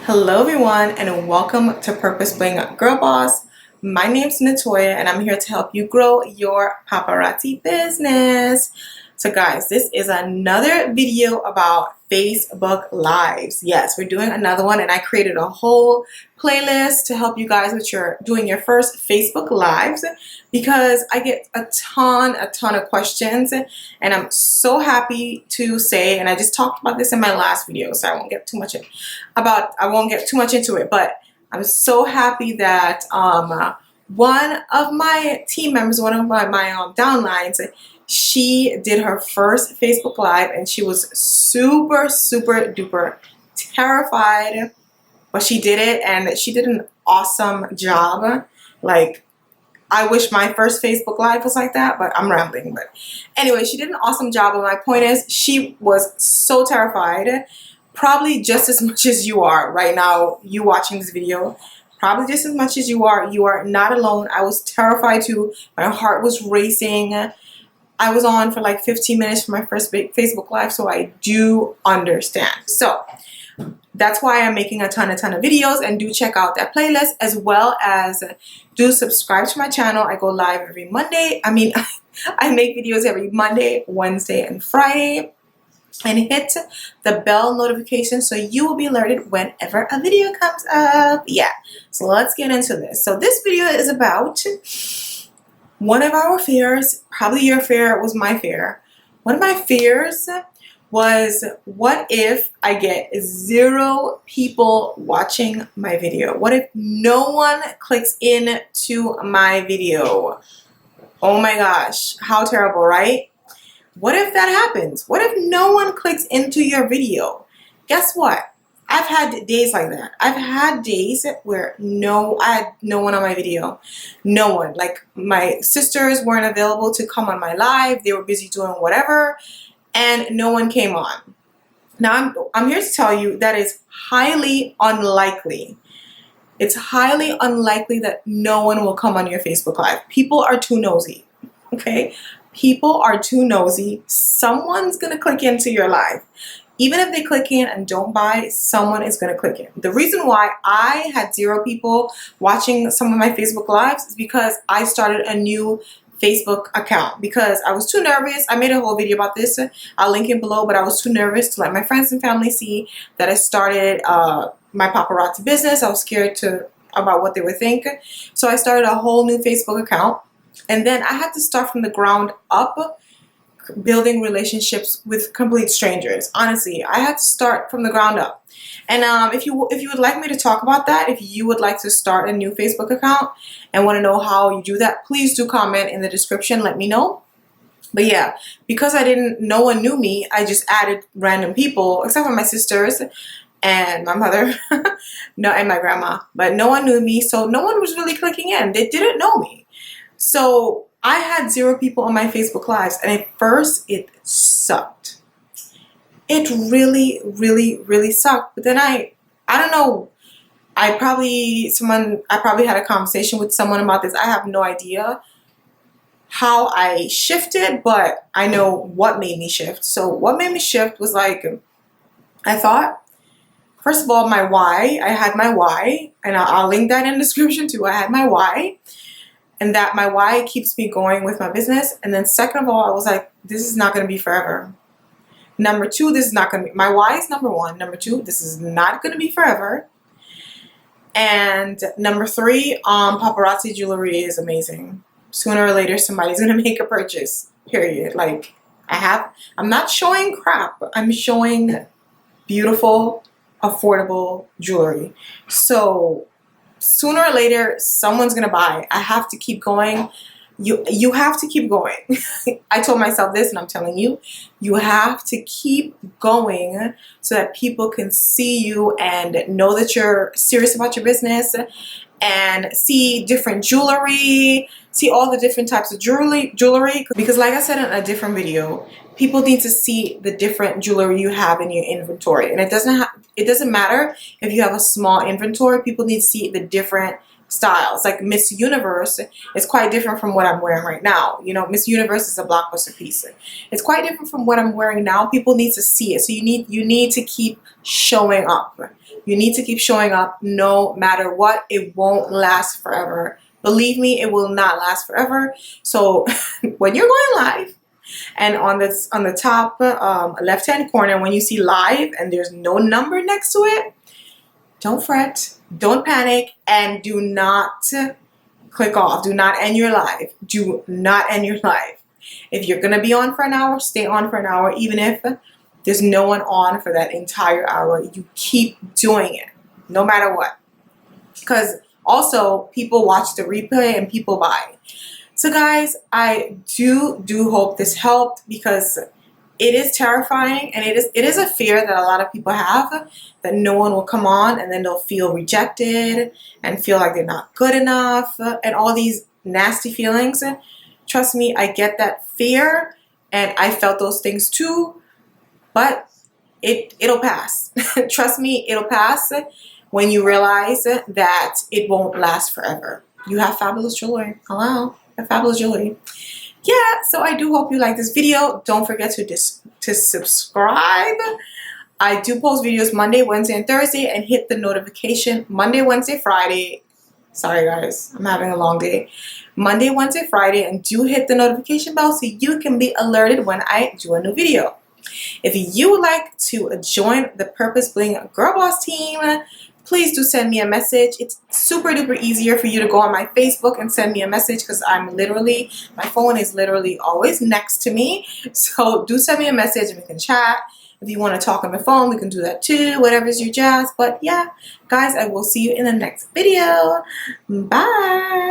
Hello everyone and welcome to Purpose Bling Girl Boss. My name's Natoya and I'm here to help you grow your paparazzi business. So guys, this is another video about Facebook Lives. Yes, we're doing another one and I created a whole playlist to help you guys with doing your first Facebook Lives because I get a ton of questions and I'm so happy to say, and I just talked about this in my last video, so I won't get too much into it, but I'm so happy that one of my team members, one of my downlines, she did her first Facebook Live and she was super duper terrified, but she did it and she did an awesome job. Like, I wish my first Facebook Live was like that, but I'm rambling. But anyway, she did an awesome job, and my point is she was so terrified, probably just as much as you are right now, you watching this video. Probably just as much as you are not alone. I was terrified too. My heart was racing. I was on for like 15 minutes for my first Facebook Live, so I do understand. So that's why I'm making a ton of videos, and do check out that playlist, as well as do subscribe to my channel. I go live every Monday. I make videos every Monday, Wednesday, and Friday. And hit the bell notification so you will be alerted whenever a video comes up. Yeah, so let's get into this. So this video is about one of our fears. Probably your fear was my fear. One of my fears was, what if I get 0 people watching my video? What if no one clicks into my video? Oh my gosh, how terrible, right? What if that happens? What if no one clicks into your video? Guess what? I've had days like that. I've had days where I had no one on my video. No one. Like, my sisters weren't available to come on my live. They were busy doing whatever, and no one came on. Now, I'm here to tell you that is highly unlikely. It's highly unlikely that no one will come on your Facebook Live. People are too nosy, okay? People are too nosy. Someone's going to click into your live. Even if they click in and don't buy, someone is going to click in. The reason why I had 0 people watching some of my Facebook Lives is because I started a new Facebook account because I was too nervous. I made a whole video about this. I'll link it below, but I was too nervous to let my friends and family see that I started my paparazzi business. I was scared about what they would think. So I started a whole new Facebook account. And then I had to start from the ground up, building relationships with complete strangers. Honestly, I had to start from the ground up. And if you would like me to talk about that, if you would like to start a new Facebook account and want to know how you do that, please do comment in the description. Let me know. But yeah, because no one knew me, I just added random people, except for my sisters and my mother, no, and my grandma. But no one knew me, so no one was really clicking in. They didn't know me. So I had 0 people on my Facebook Lives, and at first it sucked. It really sucked. But then I don't know, I probably had a conversation with someone about this. I have no idea how I shifted, but I know what made me shift. So what made me shift was, like, I thought, first of all, my why. I had my why, and I'll link that in the description too. I had my why. And that my why keeps me going with my business. And then second of all, I was like, this is not going to be forever. Number 2, this is not going to be, my why is number 1. Number 2, this is not going to be forever. And number 3, paparazzi jewelry is amazing. Sooner or later, somebody's going to make a purchase, period. Like, I'm not showing crap. I'm showing beautiful, affordable jewelry. So sooner or later, someone's gonna buy. I have to keep going. You have to keep going. I told myself this, and I'm telling you, you have to keep going so that people can see you and know that you're serious about your business, and see different jewelry, see all the different types of jewelry. Because, like I said in a different video, people need to see the different jewelry you have in your inventory, and it doesn't matter if you have a small inventory. People need to see the different styles. Like Miss Universe is quite different from what I'm wearing right now. You know, Miss Universe is a blockbuster piece. It's quite different from what I'm wearing now. People need to see it. So you need to keep showing up. You need to keep showing up no matter what. It won't last forever. Believe me, it will not last forever. So when you're going live, and on the top left-hand corner, when you see live and there's no number next to it, don't fret, don't panic, and do not click off. Do not end your live. Do not end your live. If you're going to be on for an hour, stay on for an hour. Even if there's no one on for that entire hour, you keep doing it no matter what. Because also people watch the replay and people buy. So guys, I do hope this helped, because it is terrifying, and it is a fear that a lot of people have, that no one will come on and then they'll feel rejected and feel like they're not good enough and all these nasty feelings. Trust me, I get that fear, and I felt those things too, but it'll pass. Trust me, it'll pass when you realize that it won't last forever. You have fabulous jewelry. Hello, you have fabulous jewelry. Yeah, so I do hope you like this video. Don't forget to subscribe. I do post videos Monday, Wednesday, and Thursday, and hit the notification Monday, Wednesday, Friday. Sorry guys, I'm having a long day. Monday, Wednesday, Friday, and do hit the notification bell so you can be alerted when I do a new video. If you would like to join the Purpose Bling Girl Boss team, please do send me a message. It's super duper easier for you to go on my Facebook and send me a message, because my phone is literally always next to me. So do send me a message and we can chat. If you want to talk on the phone, we can do that too. Whatever's your jazz. But yeah, guys, I will see you in the next video. Bye.